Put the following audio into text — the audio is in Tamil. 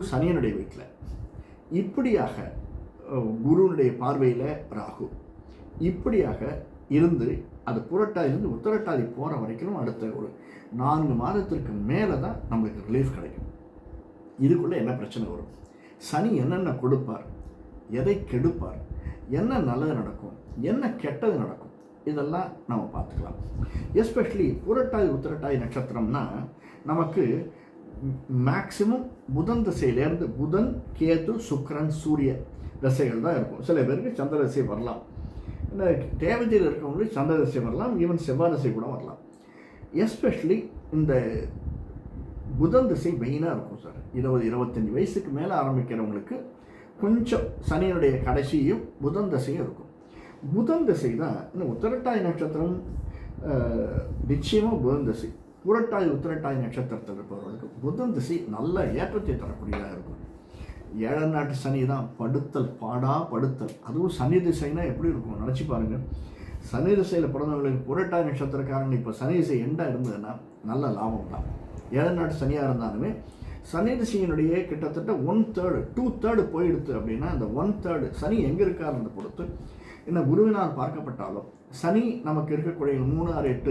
சனியனுடைய வீட்டில் இப்படியாக குருனுடைய பார்வையில் ராகு இப்படியாக இருந்து அது புரட்டாதிலிருந்து உத்தரட்டாதி போகிற வரைக்கும் அடுத்த ஒரு 4 மாதத்திற்கு மேலே தான் நம்மளுக்கு ரிலீஃப் கிடைக்கும். இதுக்குள்ளே என்ன பிரச்சனை வரும், சனி என்னென்ன கொடுப்பார், எதை கெடுப்பார், என்ன நல்லது நடக்கும், என்ன கெட்டது நடக்கும், இதெல்லாம் நம்ம பார்த்துக்கலாம். எஸ்பெஷலி புரட்டாதி உத்திரட்டாதி நட்சத்திரம்னா நமக்கு மேக்சிமம் புதன் திசையிலேருந்து புதன் கேது சுக்கிரன் சூரிய திசைகள் தான் இருக்கும். சில பேருக்கு சந்திர திசை வரலாம், தேவதையில் இருக்கவங்களுக்கு சந்திர திசை வரலாம், ஈவன் செவ்வாய் திசை கூட வரலாம். எஸ்பெஷலி இந்த புதன் திசை மெயினாக இருக்கும் சார். 20-25 வயசுக்கு மேலே ஆரம்பிக்கிறவங்களுக்கு கொஞ்சம் சனியினுடைய கடைசியும் புதன் திசையும் இருக்கும். புதன் திசை தான் இன்னும் உத்திரட்டாதி நட்சத்திரம் நிச்சயமாக புதன் திசை. புரட்டாதி உத்திரட்டாதி நட்சத்திரத்தில் இருப்பவர்களுக்கு புதன் திசை நல்ல ஏற்றத்தை தரக்கூடியதாக இருக்கும். 7 நாட்டு சனி தான் படுத்தல், பாடா படுத்தல். அதுவும் சனி திசைனா எப்படி இருக்கும் நினச்சி பாருங்கள். சனி திசையில் பிறந்தவங்களுக்கு புரட்டாதி நட்சத்திரக்காரங்க இப்போ சனி திசை எண்டாக இருந்ததுன்னா நல்ல லாபம் தான். 7 நாட்டு சனியாக இருந்தாலுமே சனி திசையினுடைய கிட்டத்தட்ட 1/3 2/3 போயிடுது அப்படின்னா அந்த 1/3 சனி எங்கே இருக்காருன்னு பொறுத்து இன்னும் குருவினால் பார்க்கப்பட்டாலும் சனி நமக்கு இருக்கக்கூடிய 3, 6, 8